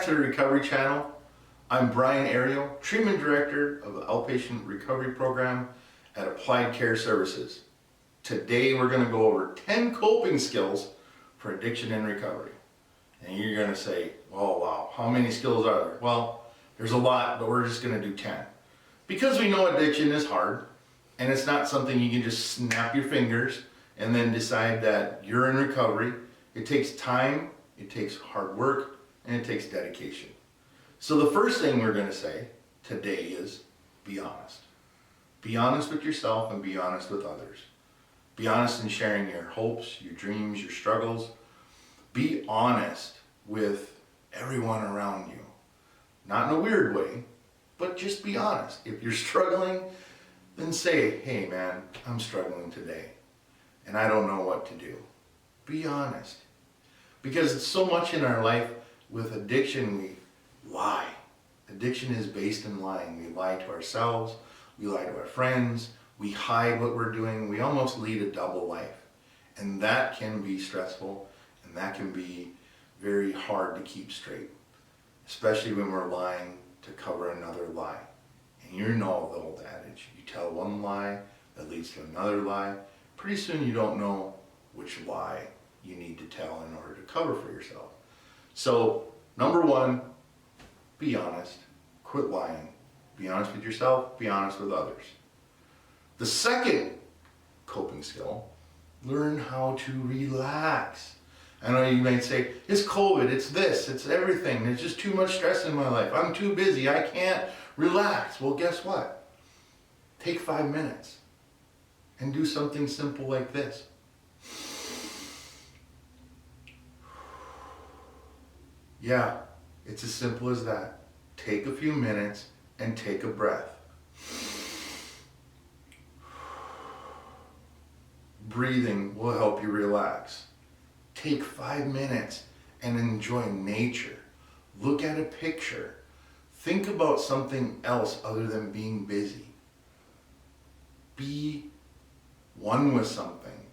to the Recovery Channel. I'm Brian Ariel, Treatment Director of the Outpatient Recovery Program at Applied Care Services. Today we're going to go over 10 coping skills for addiction and recovery. And you're going to say, oh wow, how many skills are there? Well, there's a lot, but we're just going to do 10. Because we know addiction is hard, and it's not something you can just snap your fingers and then decide that you're in recovery. It takes time, it takes hard work, and it takes dedication. So the first thing we're going to say today is be honest. Be honest with yourself and be honest with others. Be honest in sharing your hopes, your dreams, your struggles. Be honest with everyone around you. Not in a weird way, but just be honest. If you're struggling, then say, hey man, I'm struggling today and I don't know what to do. Be honest. Because it's so much in our life with addiction, we lie. Addiction is based in lying. We lie to ourselves, we lie to our friends, we hide what we're doing, we almost lead a double life. And that can be stressful and that can be very hard to keep straight, especially when we're lying to cover another lie. And you know the old adage, you tell one lie that leads to another lie. Pretty soon you don't know which lie you need to tell in order to cover for yourself. So, number one, be honest. Quit lying. Be honest with yourself, be honest with others. The second coping skill, learn how to relax. I know you might say, it's COVID, it's this, it's everything, there's just too much stress in my life, I'm too busy, I can't relax. Well, guess what? Take 5 minutes and do something simple like this. Yeah, it's as simple as that. Take a few minutes and take a breath. Breathing will help you relax. Take 5 minutes and enjoy nature. Look at a picture. Think about something else other than being busy. Be one with something.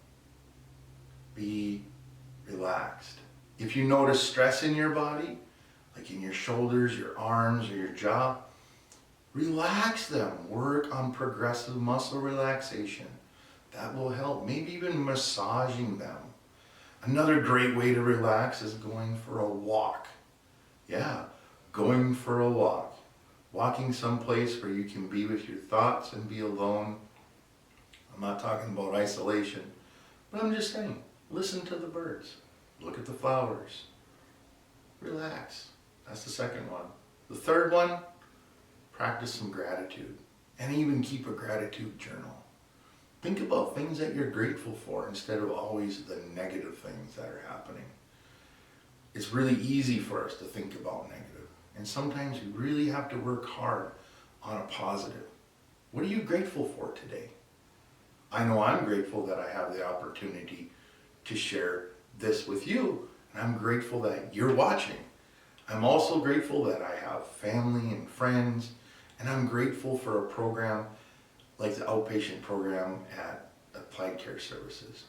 Be relaxed. If you notice stress in your body, like in your shoulders, your arms, or your jaw, relax them. Work on progressive muscle relaxation. That will help. Maybe even massaging them. Another great way to relax is going for a walk. Yeah, going for a walk. Walking someplace where you can be with your thoughts and be alone. I'm not talking about isolation, but I'm just saying, listen to the birds. Look at the flowers. Relax. That's the second one. The third one, practice some gratitude and even keep a gratitude journal. Think about things that you're grateful for instead of always the negative things that are happening. It's really easy for us to think about negative, and sometimes we really have to work hard on a positive. What are you grateful for today? I know I'm grateful that I have the opportunity to share this with you, and I'm grateful that you're watching. I'm also grateful that I have family and friends, and I'm grateful for a program like the outpatient program at Applied Care Services.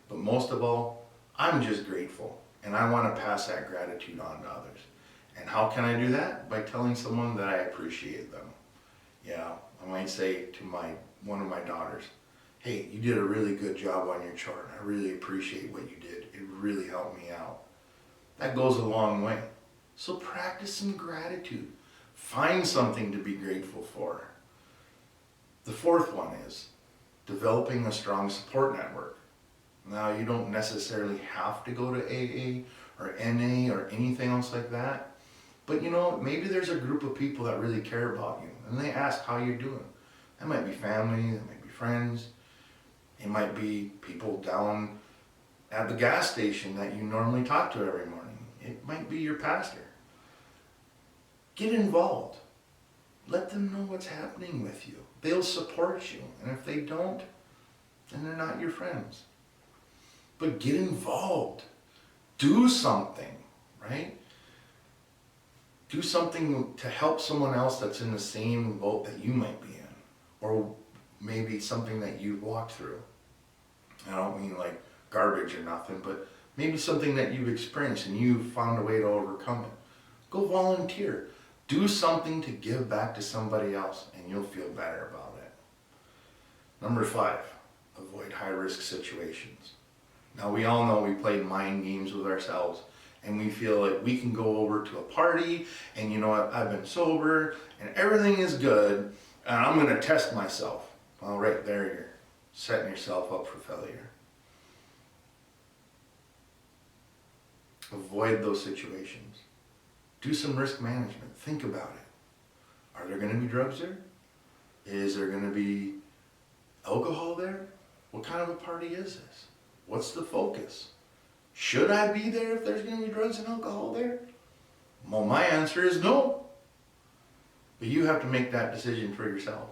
But most of all, I'm just grateful, and I want to pass that gratitude on to others. And how can I do that? By telling someone that I appreciate them. Yeah, I might say to one of my daughters, hey, you did a really good job on your chart. I really appreciate what you did. It really helped me out. That goes a long way. So practice some gratitude. Find something to be grateful for. The fourth one is developing a strong support network. Now, you don't necessarily have to go to AA or NA or anything else like that. But you know, maybe there's a group of people that really care about you and they ask how you're doing. That might be family, that might be friends. It might be people down at the gas station that you normally talk to every morning. It might be your pastor. Get involved. Let them know what's happening with you. They'll support you. And if they don't, then they're not your friends. But get involved. Do something, right? Do something to help someone else that's in the same boat that you might be in. Or maybe something that you've walked through. I don't mean like garbage or nothing, but maybe something that you've experienced and you've found a way to overcome it. Go volunteer. Do something to give back to somebody else and you'll feel better about it. Number 5, avoid high-risk situations. Now we all know we play mind games with ourselves and we feel like we can go over to a party and you know what, I've been sober and everything is good and I'm going to test myself. Well, right there you're setting yourself up for failure. Avoid those situations. Do some risk management. Think about it. Are there going to be drugs there? Is there going to be alcohol there? What kind of a party is this? What's the focus? Should I be there if there's going to be drugs and alcohol there? Well, my answer is no. But you have to make that decision for yourself.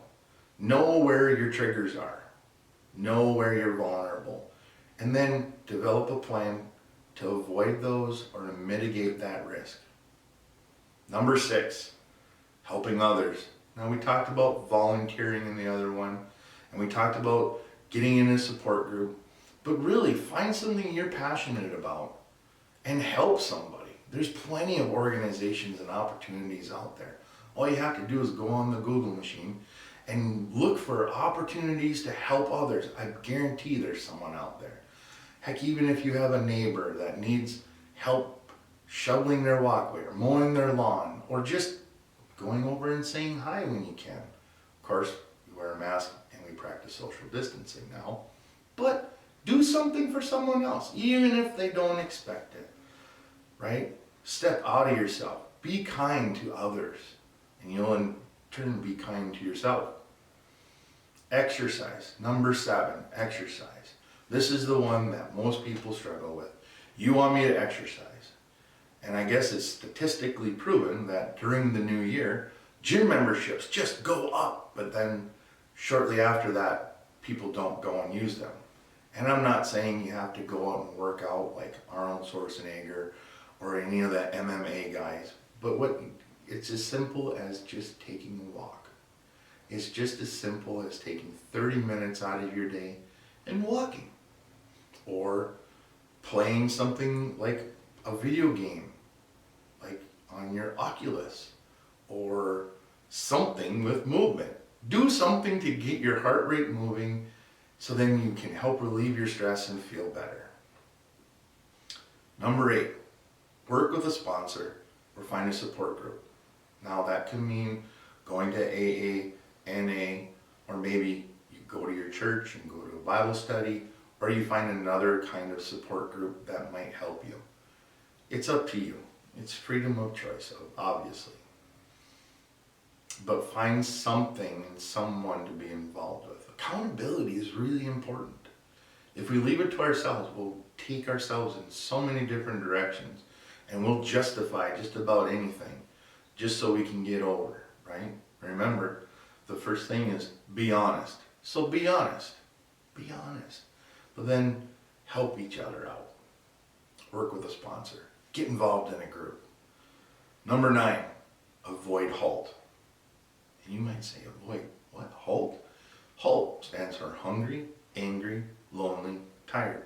Know where your triggers are. Know where you're vulnerable. And then develop a plan to avoid those or to mitigate that risk. Number 6, helping others. Now we talked about volunteering in the other one, and we talked about getting in a support group, but really find something you're passionate about and help somebody. There's plenty of organizations and opportunities out there. All you have to do is go on the Google machine and look for opportunities to help others. I guarantee there's someone out there. Heck, even if you have a neighbor that needs help shoveling their walkway or mowing their lawn or just going over and saying hi when you can. Of course, we wear a mask and we practice social distancing now, but do something for someone else, even if they don't expect it, right? Step out of yourself. Be kind to others, and you'll in turn be kind to yourself. Exercise. Number 7, exercise. This is the one that most people struggle with. You want me to exercise. And I guess it's statistically proven that during the new year, gym memberships just go up, but then shortly after that, people don't go and use them. And I'm not saying you have to go out and work out like Arnold Schwarzenegger or any of the MMA guys, but it's as simple as just taking a walk. It's just as simple as taking 30 minutes out of your day and walking, or playing something like a video game, like on your Oculus, or something with movement. Do something to get your heart rate moving so then you can help relieve your stress and feel better. Number 8, work with a sponsor or find a support group. Now that can mean going to AA, NA, or maybe you go to your church and go to a Bible study, or you find another kind of support group that might help you. It's up to you. It's freedom of choice, obviously. But find something and someone to be involved with. Accountability is really important. If we leave it to ourselves, we'll take ourselves in so many different directions and we'll justify just about anything just so we can get over, right? Remember, the first thing is be honest. So be honest. Be honest. But then help each other out. Work with a sponsor. Get involved in a group. Number 9, avoid H.A.L.T. And you might say, avoid what? H.A.L.T.? H.A.L.T. stands for hungry, angry, lonely, tired.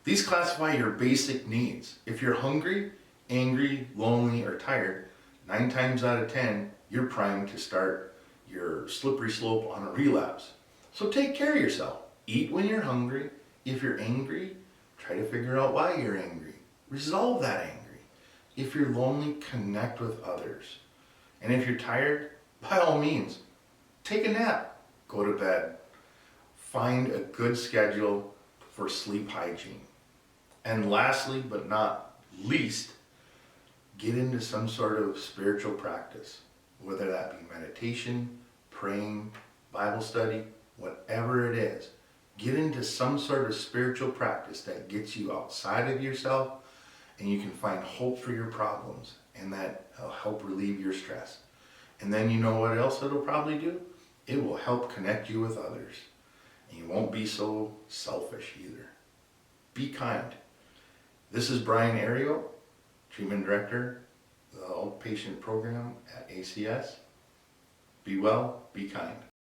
These classify your basic needs. If you're hungry, angry, lonely, or tired, 9 times out of 10, you're primed to start your slippery slope on a relapse. So take care of yourself. Eat when you're hungry. If you're angry, try to figure out why you're angry. Resolve that anger. If you're lonely, connect with others. And if you're tired, by all means, take a nap, go to bed. Find a good schedule for sleep hygiene. And lastly, but not least, get into some sort of spiritual practice, whether that be meditation, praying, Bible study, whatever it is. Get into some sort of spiritual practice that gets you outside of yourself and you can find hope for your problems, and that will help relieve your stress. And then you know what else it'll probably do? It will help connect you with others. And you won't be so selfish either. Be kind. This is Brian Ario, Treatment Director, the Outpatient Program at ACS. Be well, be kind.